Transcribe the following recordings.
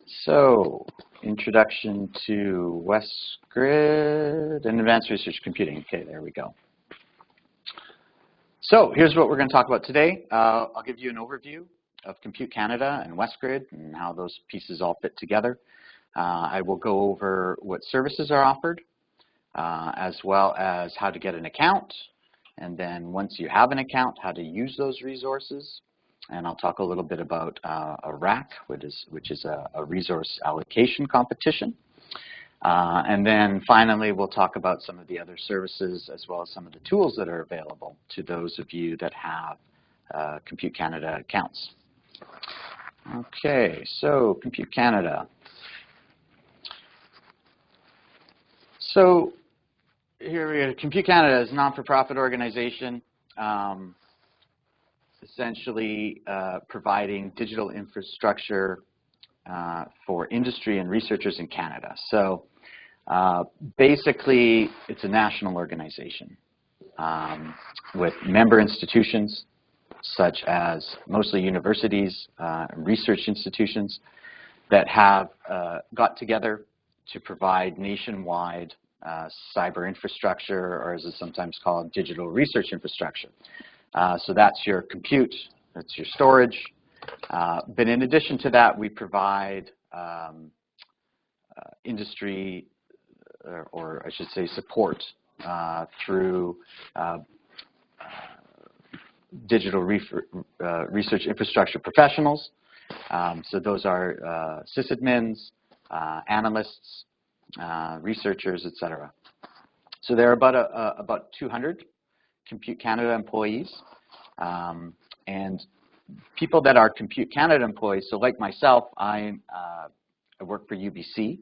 So, introduction to WestGrid and advanced research computing. Okay, there we go. So, here's what we're going to talk about today. I'll give you an overview of Compute Canada and WestGrid and how those pieces all fit together. I will go over what services are offered, as well as how to get an account, and then once you have an account, how to use those resources. And I'll talk a little bit about a RAC, which is a resource allocation competition. And then finally, we'll talk about some of the other services as well as some of the tools that are available to those of you that have Compute Canada accounts. Okay, so Compute Canada. So here we are. Compute Canada is a non-for-profit organization. Essentially providing digital infrastructure for industry and researchers in Canada. So basically, it's a national organization with member institutions such as mostly universities, research institutions that have got together to provide nationwide cyber infrastructure, or as it's sometimes called, digital research infrastructure. So that's your compute, that's your storage. But in addition to that, we provide industry, or I should say support through digital research infrastructure professionals. So those are sysadmins, analysts, researchers, etc. So there are about 200 Compute Canada employees, and people that are Compute Canada employees. So like myself, I work for UBC,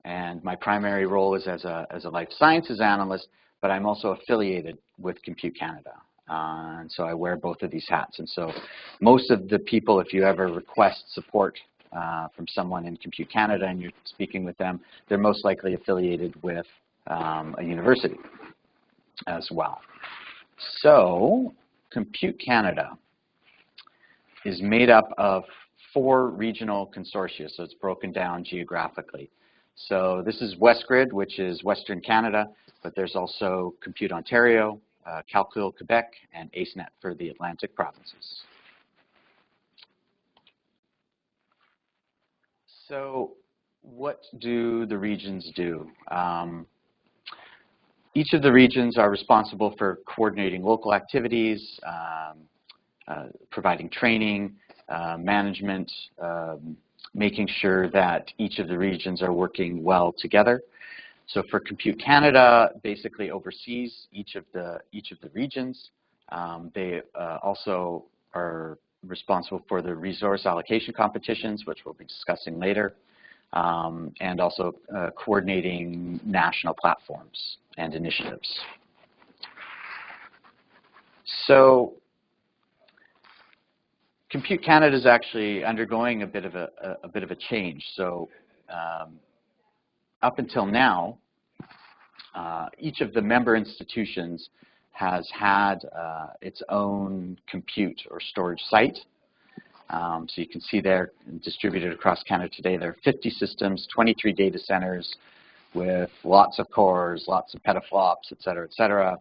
and my primary role is as a life sciences analyst, but I'm also affiliated with Compute Canada. And so I wear both of these hats. And so most of the people, if you ever request support from someone in Compute Canada and you're speaking with them, they're most likely affiliated with a university as well. So, Compute Canada is made up of 4 regional consortia, so it's broken down geographically. So this is WestGrid, which is Western Canada, but there's also Compute Ontario, Calcul Quebec, and AceNet for the Atlantic provinces. So what do the regions do? Each of the regions are responsible for coordinating local activities, providing training, management, making sure that each of the regions are working well together. So for Compute Canada, basically oversees each of the regions. They also are responsible for the resource allocation competitions, which we'll be discussing later. And also coordinating national platforms and initiatives. So Compute Canada is actually undergoing a bit of a change. So up until now, each of the member institutions has had its own compute or storage site. So you can see there, distributed across Canada today, there are 50 systems, 23 data centers with lots of cores, lots of petaflops, et cetera, et cetera.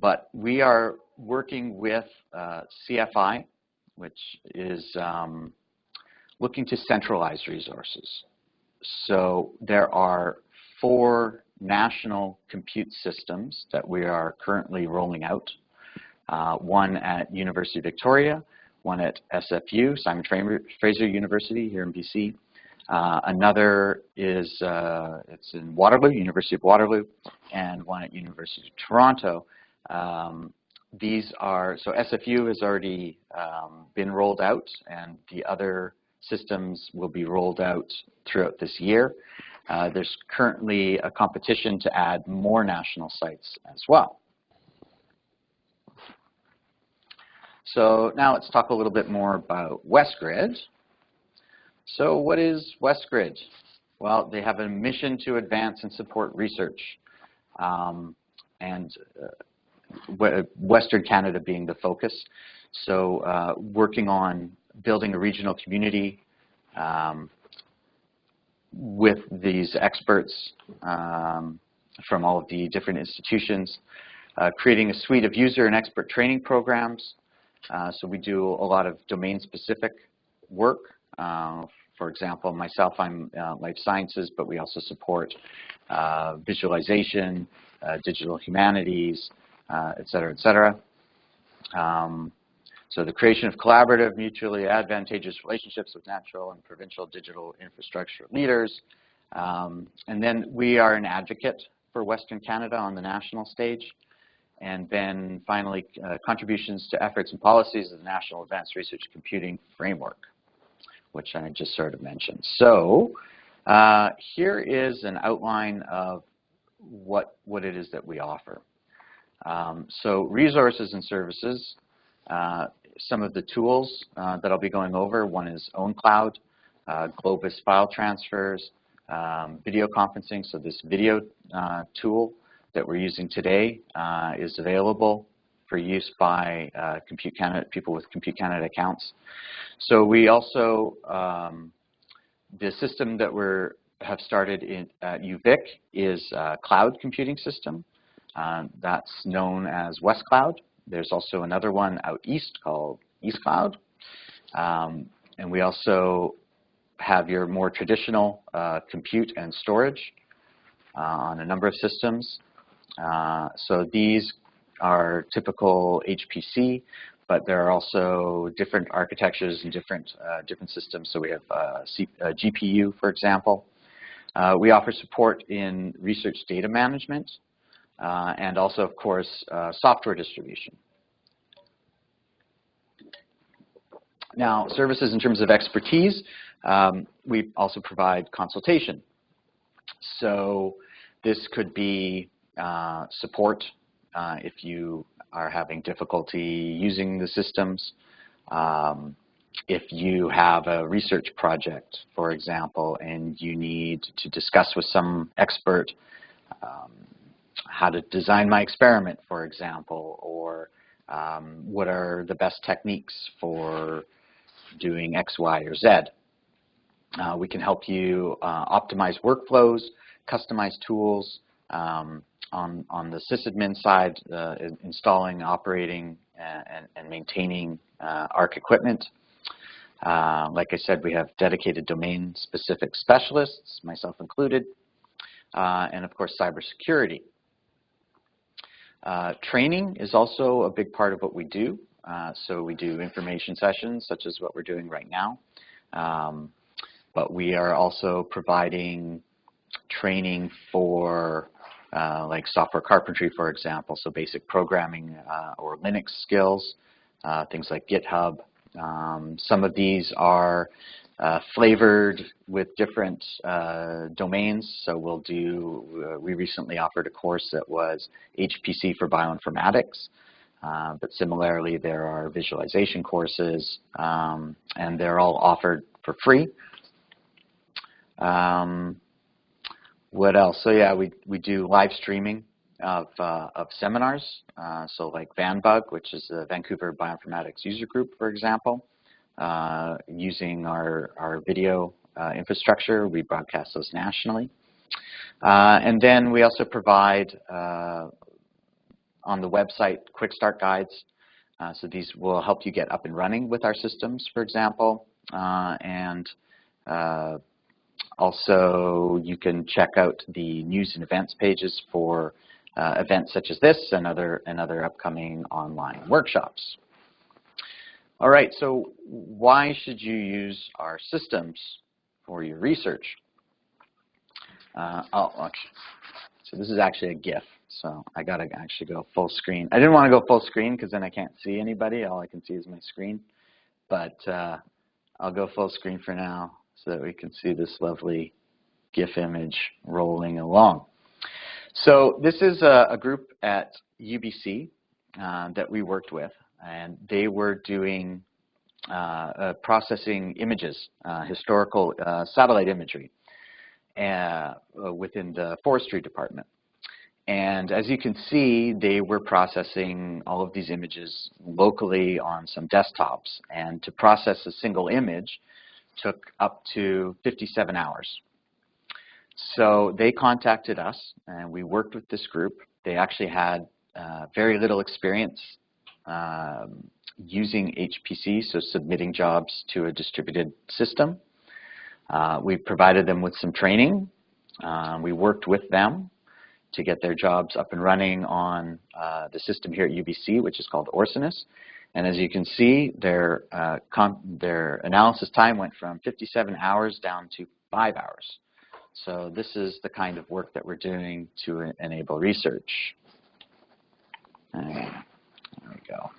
But we are working with CFI, which is looking to centralize resources. So there are 4 national compute systems that we are currently rolling out. One at University of Victoria, one at SFU, Simon Fraser University here in BC. Another is it's in Waterloo, University of Waterloo, and one at University of Toronto. These are, so SFU has already been rolled out, and the other systems will be rolled out throughout this year. There's currently a competition to add more national sites as well. So now let's talk a little bit more about WestGrid. So what is WestGrid? Well, they have a mission to advance and support research, and Western Canada being the focus. So working on building a regional community, with these experts from all of the different institutions, creating a suite of user and expert training programs. So we do a lot of domain-specific work. For example, myself, I'm life sciences, but we also support visualization, digital humanities, et cetera, et cetera. So the creation of collaborative, mutually advantageous relationships with natural and provincial digital infrastructure leaders. And then we are an advocate for Western Canada on the national stage. And then finally, contributions to efforts and policies of the National Advanced Research Computing Framework, which I just sort of mentioned. So here is an outline of what it is that we offer. So resources and services, some of the tools that I'll be going over. One is ownCloud, Globus file transfers, video conferencing. So this video tool that we're using today is available for use by Compute Canada, people with Compute Canada accounts. So we also, the system that we have started at UVic is a cloud computing system. That's known as WestCloud. There's also another one out east called EastCloud. And we also have your more traditional compute and storage on a number of systems. So these are typical HPC, but there are also different architectures and different systems. So we have GPU, for example. We offer support in research data management, and also, of course, software distribution. Now, services in terms of expertise, we also provide consultation. So this could be support if you are having difficulty using the systems. If you have a research project, for example, and you need to discuss with some expert how to design my experiment, for example, or what are the best techniques for doing X, Y, or Z. We can help you optimize workflows, customize tools. On the sysadmin side, installing, operating, and maintaining ARC equipment. Like I said, we have dedicated domain-specific specialists, myself included, and of course, cybersecurity. Training is also a big part of what we do. So we do information sessions, such as what we're doing right now. But we are also providing training for like software carpentry, for example, so basic programming or Linux skills, things like GitHub. Some of these are flavored with different domains. So we'll do, we recently offered a course that was HPC for bioinformatics. But similarly, there are visualization courses, and they're all offered for free. What else? So yeah, we do live streaming of seminars. So like VanBug, which is the Vancouver Bioinformatics User Group, for example. Using our video infrastructure, we broadcast those nationally. And then we also provide on the website quick start guides. So these will help you get up and running with our systems, for example. And also, you can check out the news and events pages for events such as this and other upcoming online workshops. All right, so why should you use our systems for your research? So this is actually a GIF, so I got to actually go full screen. I didn't want to go full screen because then I can't see anybody. All I can see is my screen. But I'll go full screen for now, so that we can see this lovely GIF image rolling along. So this is a group at UBC that we worked with, and they were doing processing images, historical satellite imagery within the forestry department. And as you can see, they were processing all of these images locally on some desktops. And to process a single image, took up to 57 hours. So they contacted us, and we worked with this group. They actually had very little experience using HPC, so submitting jobs to a distributed system. We provided them with some training. We worked with them to get their jobs up and running on the system here at UBC, which is called Orsinus. And as you can see, their analysis time went from 57 hours down to 5 hours. So this is the kind of work that we're doing to enable research. There we go.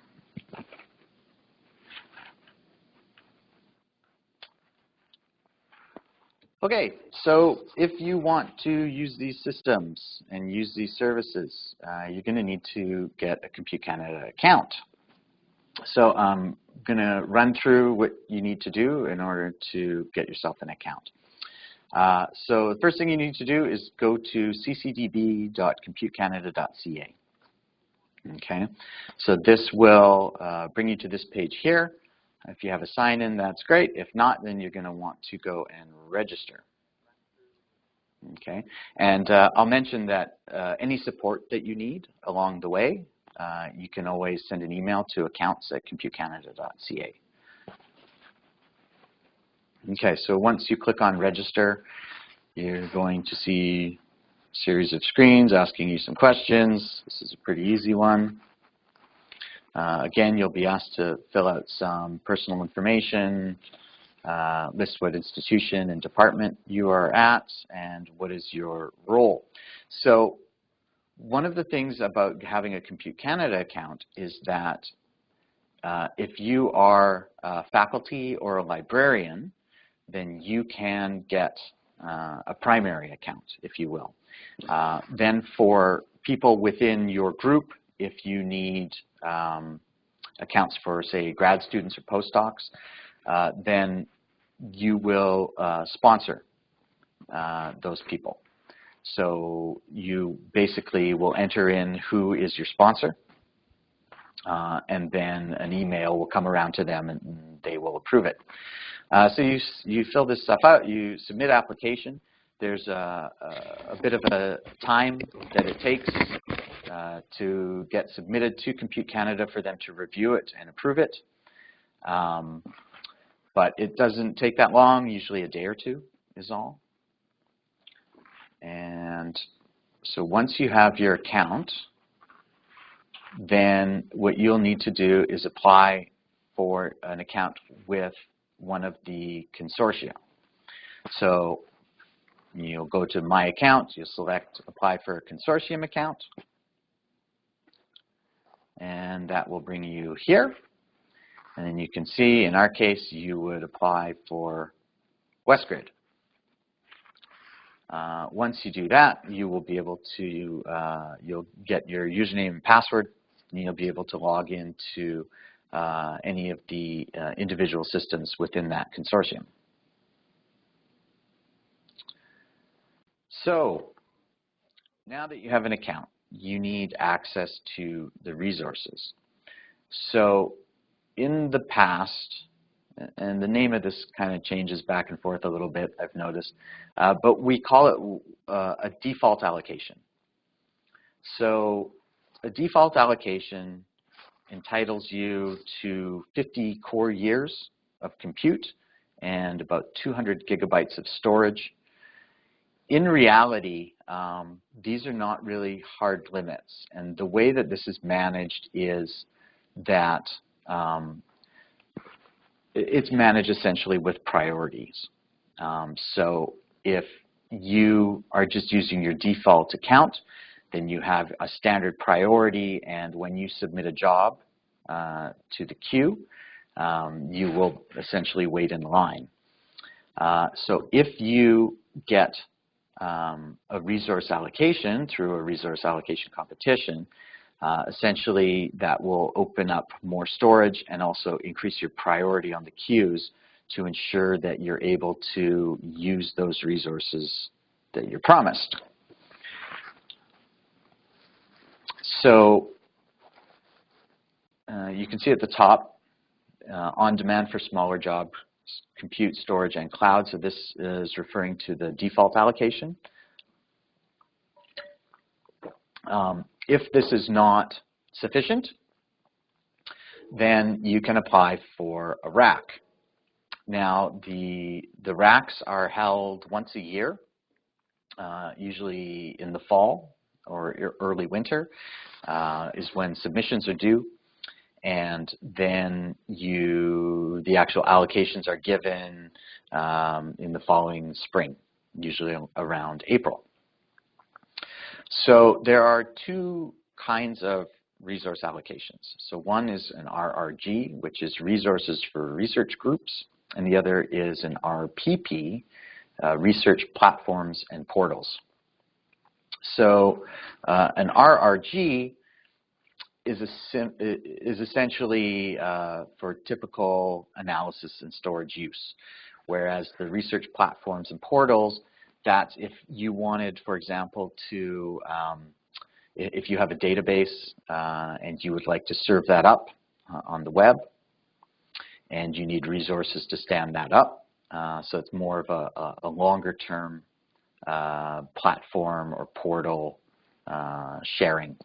Okay, so if you want to use these systems and use these services, you're going to need to get a Compute Canada account. So I'm going to run through what you need to do in order to get yourself an account. So the first thing you need to do is go to ccdb.computecanada.ca. Okay, so this will bring you to this page here. If you have a sign-in, that's great. If not, then you're going to want to go and register. Okay, and I'll mention that any support that you need along the way, you can always send an email to accounts@computecanada.ca. Okay, so once you click on register, you're going to see a series of screens asking you some questions. This is a pretty easy one. Again, you'll be asked to fill out some personal information, list what institution and department you are at, and what is your role. So one of the things about having a Compute Canada account is that if you are a faculty or a librarian, then you can get a primary account, if you will. Then for people within your group, if you need accounts for, say, grad students or postdocs, then you will sponsor those people. So you basically will enter in who is your sponsor, and then an email will come around to them and they will approve it. So you fill this stuff out, you submit application. There's a bit of a time that it takes to get submitted to Compute Canada for them to review it and approve it. But it doesn't take that long, usually a day or two is all. And so once you have your account, then what you'll need to do is apply for an account with one of the consortia. So you'll go to My Account, you'll select Apply for a Consortium account, and that will bring you here. And then you can see, in our case, you would apply for WestGrid. Once you do that, you will be able to, you'll get your username and password, and you'll be able to log into any of the individual systems within that consortium. So now that you have an account, you need access to the resources. So in the past, and the name of this kind of changes back and forth a little bit, I've noticed, but we call it a default allocation. So a default allocation entitles you to 50 core years of compute and about 200 gigabytes of storage. In reality, these are not really hard limits, and the way that this is managed is that it's managed essentially with priorities. So if you are just using your default account, then you have a standard priority, and when you submit a job to the queue, you will essentially wait in line. So if you get a resource allocation through a resource allocation competition, essentially that will open up more storage and also increase your priority on the queues to ensure that you're able to use those resources that you're promised. So you can see at the top, on demand for smaller job compute, storage, and cloud. So this is referring to the default allocation. If this is not sufficient, then you can apply for a rack. Now, the racks are held once a year, usually in the fall or early winter is when submissions are due. And then the actual allocations are given in the following spring, usually around April. So there are two kinds of resource allocations. So one is an RRG, which is resources for research groups, and the other is an RPP, research platforms and portals. So an RRG is essentially for typical analysis and storage use, whereas the research platforms and portals, that's if you wanted, for example, to if you have a database and you would like to serve that up on the web, and you need resources to stand that up. So it's more of a longer-term platform or portal sharing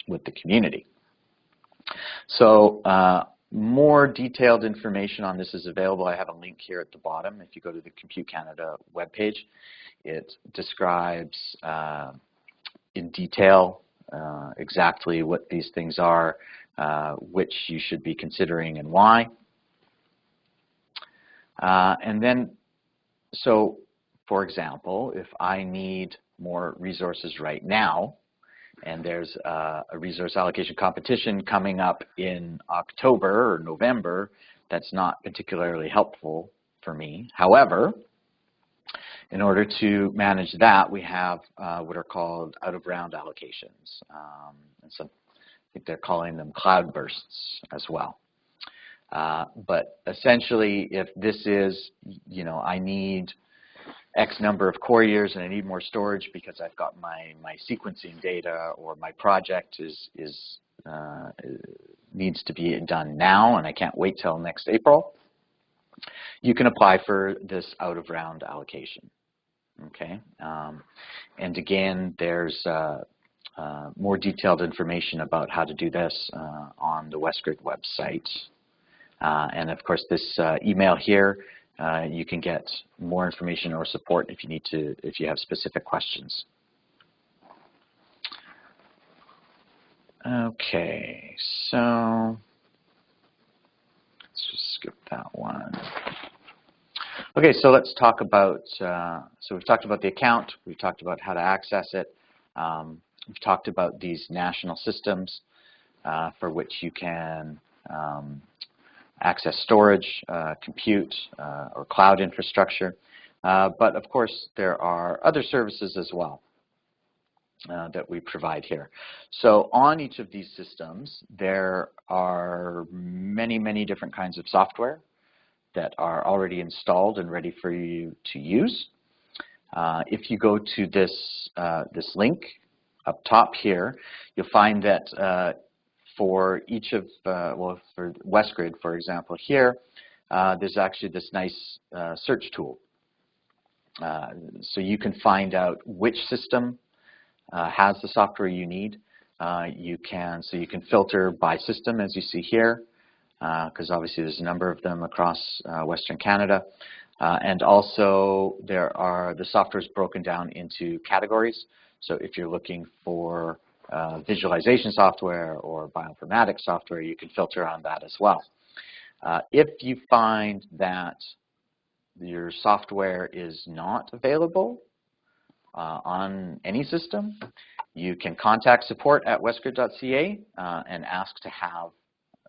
with the community. So more detailed information on this is available. I have a link here at the bottom. If you go to the Compute Canada webpage, it describes in detail exactly what these things are, which you should be considering and why. And then, so for example, if I need more resources right now, and there's a resource allocation competition coming up in October or November, that's not particularly helpful for me. However, in order to manage that, we have what are called out-of-round allocations. And so I think they're calling them cloud bursts as well. But essentially, if this is, I need X number of core years and I need more storage because I've got my sequencing data, or my project needs to be done now and I can't wait till next April, you can apply for this out-of-round allocation. Okay, and again, there's more detailed information about how to do this on the WestGrid website. And of course, this email here, you can get more information or support if you have specific questions. Okay, so let's just skip that one. Okay, so let's talk about, so we've talked about the account, we've talked about how to access it, we've talked about these national systems for which you can access storage, compute, or cloud infrastructure. But of course, there are other services as well that we provide here. So on each of these systems, there are many, many different kinds of software that are already installed and ready for you to use. If you go to this, this link up top here, you'll find that for each of, well, for WestGrid, for example, here, there's actually this nice search tool. So you can find out which system has the software you need. So you can filter by system, as you see here, because obviously there's a number of them across Western Canada. And also the software is broken down into categories. So if you're looking for visualization software or bioinformatics software, you can filter on that as well. If you find that your software is not available on any system, you can contact support at westgrid.ca and ask to have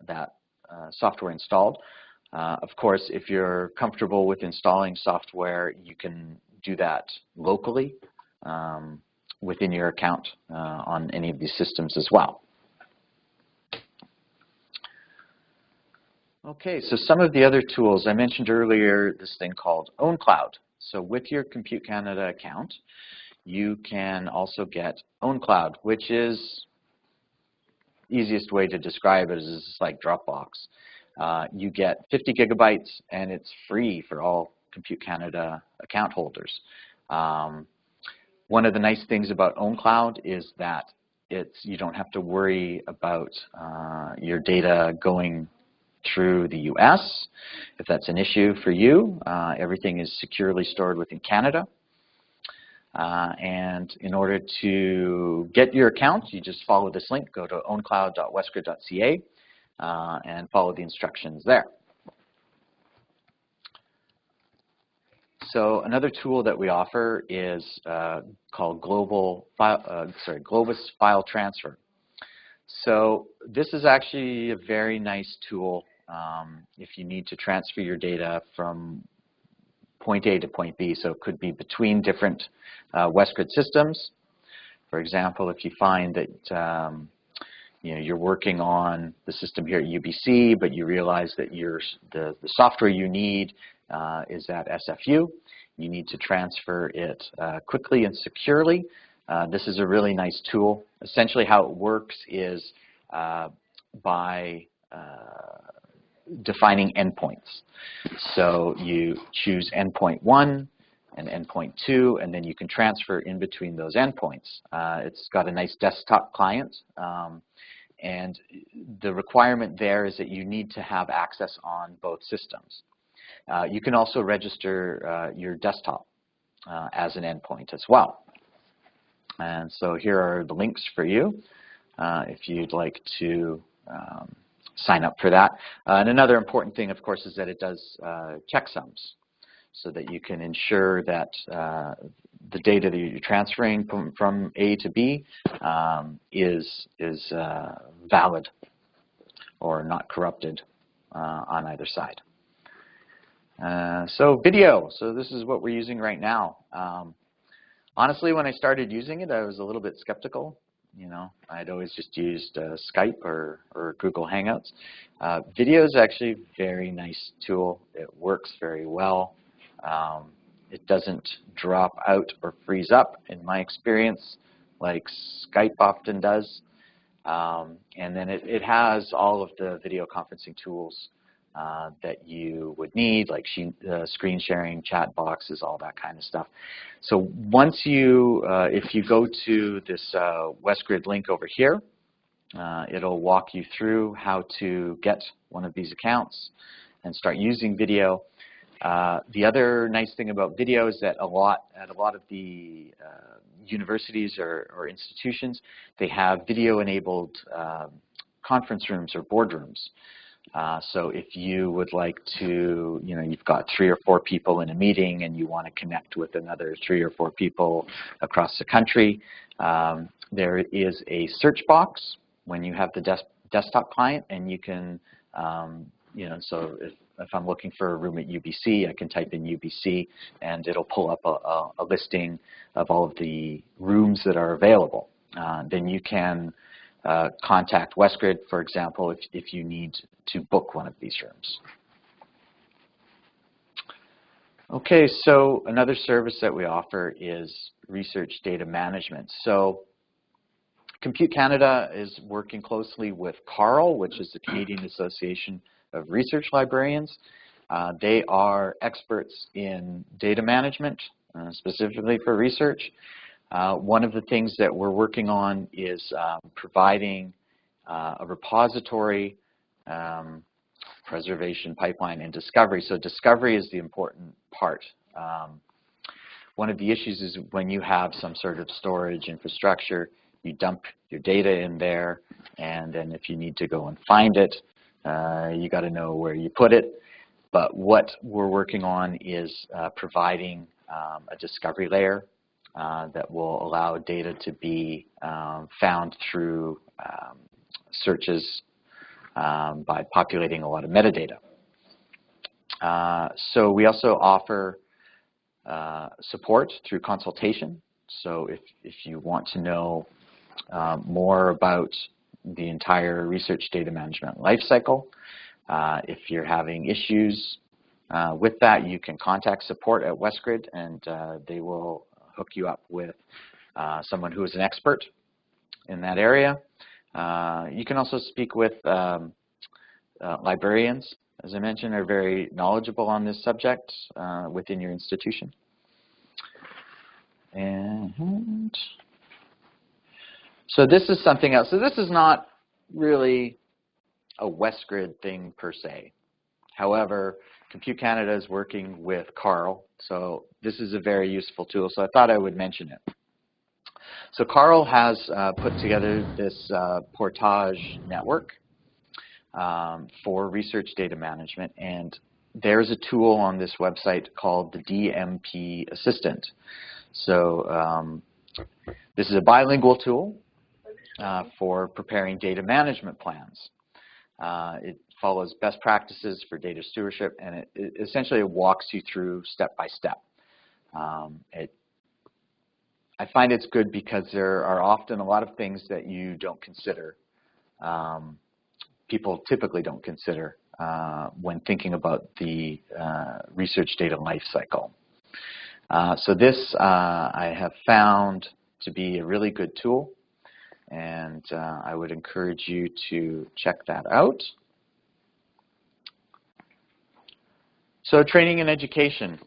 that software installed. Of course, if you're comfortable with installing software, you can do that locally within your account on any of these systems as well. Okay, so some of the other tools, I mentioned earlier this thing called ownCloud. So with your Compute Canada account, you can also get ownCloud, which is, easiest way to describe it is like Dropbox. you get 50 gigabytes, and it's free for all Compute Canada account holders. One of the nice things about ownCloud is that you don't have to worry about your data going through the US. If that's an issue for you, everything is securely stored within Canada. And in order to get your account, you just follow this link. Go to owncloud.westgrid.ca and follow the instructions there. So another tool that we offer is called Globus File Transfer. So this is actually a very nice tool if you need to transfer your data from point A to point B. So it could be between different WestGrid systems. For example, if you find that you're working on the system here at UBC, but you realize that the software you need is at SFU, you need to transfer it quickly and securely. This is a really nice tool. Essentially how it works is by defining endpoints. So you choose endpoint 1 and endpoint 2, and then you can transfer in between those endpoints. It's got a nice desktop client, and the requirement there is that you need to have access on both systems. You can also register your desktop as an endpoint as well. And so here are the links for you if you'd like to sign up for that. And another important thing, of course, is that it does checksums, so that you can ensure that the data that you're transferring from A to B is valid or not corrupted on either side. So video. So this is what we're using right now. Honestly, when I started using it, I was a little bit skeptical. I'd always just used Skype or Google Hangouts. Video is actually a very nice tool. It works very well. It doesn't drop out or freeze up, in my experience, like Skype often does. And then it has all of the video conferencing tools that you would need, like screen sharing, chat boxes, all that kind of stuff. So once if you go to this WestGrid link over here, it'll walk you through how to get one of these accounts and start using video. The other nice thing about video is that at a lot of the universities or institutions, they have video-enabled conference rooms or boardrooms. So if you would like to, you've got 3 or 4 people in a meeting and you want to connect with another 3 or 4 people across the country, there is a search box when you have the desktop client, and you can, so if I'm looking for a room at UBC, I can type in UBC and it'll pull up a listing of all of the rooms that are available. Then you can contact WestGrid, for example, if you need to book one of these rooms. Okay, so another service that we offer is research data management. So Compute Canada is working closely with CARL, which is the Canadian Association of Research Librarians. They are experts in data management, specifically for research. One of the things that we're working on is providing a repository, preservation, pipeline, and discovery. So discovery is the important part. One of the issues is when you have some sort of storage infrastructure, you dump your data in there, and then if you need to go and find it, you got to know where you put it. But what we're working on is providing a discovery layer that will allow data to be found through searches by populating a lot of metadata. So we also offer support through consultation. So if you want to know more about the entire research data management lifecycle, if you're having issues with that, you can contact support at WestGrid, and they will hook you up with someone who is an expert in that area. You can also speak with librarians, as I mentioned, are very knowledgeable on this subject within your institution. And so this is something else. So this is not really a WestGrid thing per se. However, Compute Canada is working with Carl, so this is a very useful tool, so I thought I would mention it. So Carl has put together this portage network for research data management, and there's a tool on this website called the DMP Assistant. So this is a bilingual tool for preparing data management plans. It follows best practices for data stewardship, and it essentially walks you through step by step. I find it's good because there are often a lot of things that you don't consider, people typically don't consider when thinking about the research data life cycle. So this I have found to be a really good tool, and I would encourage you to check that out. So training and education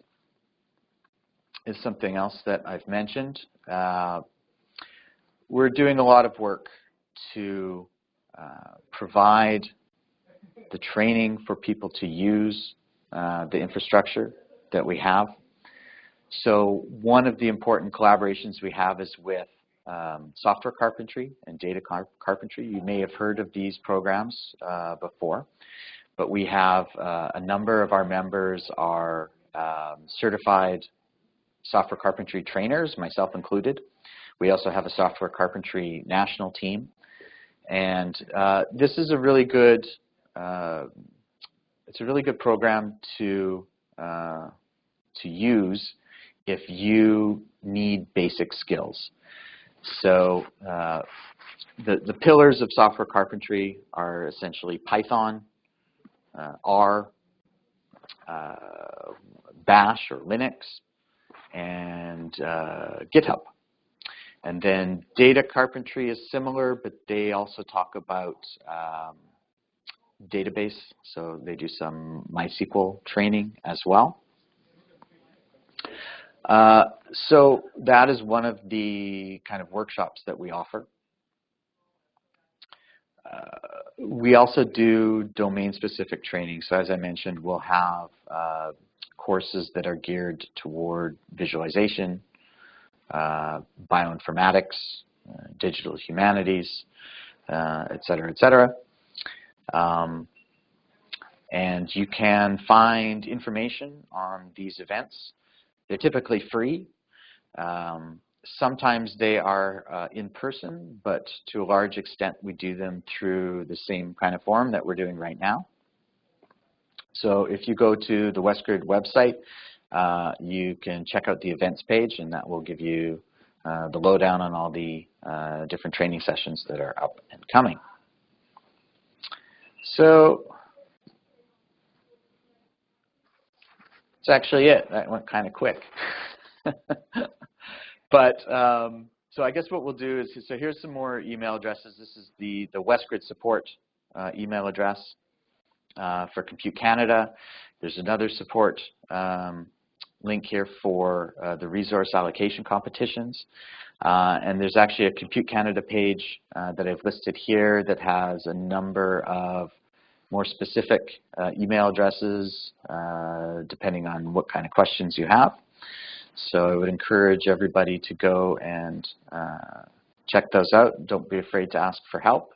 is something else that I've mentioned. We're doing a lot of work to provide the training for people to use the infrastructure that we have. So one of the important collaborations we have is with software carpentry and data carpentry. You may have heard of these programs before, but we have a number of our members are certified software carpentry trainers, myself included. We also have a software carpentry national team, and this is a really good it's a really good program to use if you need basic skills. So the pillars of software carpentry are essentially Python, R, Bash or Linux, and GitHub. And then data carpentry is similar, but they also talk about database, so they do some MySQL training as well. So that is one of the kind of workshops that we offer. We also do domain-specific training. So as I mentioned, we'll have courses that are geared toward visualization, bioinformatics, digital humanities, et cetera, et cetera. And you can find information on these events. They're typically free. Sometimes they are in person, but to a large extent we do them through the same kind of forum that we're doing right now. So if you go to the WestGrid website, you can check out the events page, and that will give you the lowdown on all the different training sessions that are up and coming. So that's actually it. That went kind of quick. But so I guess what we'll do is, so here's some more email addresses. This is the WestGrid support email address for Compute Canada. There's another support link here for the resource allocation competitions. And there's actually a Compute Canada page that I've listed here that has a number of more specific email addresses depending on what kind of questions you have. So I would encourage everybody to go and check those out. Don't be afraid to ask for help.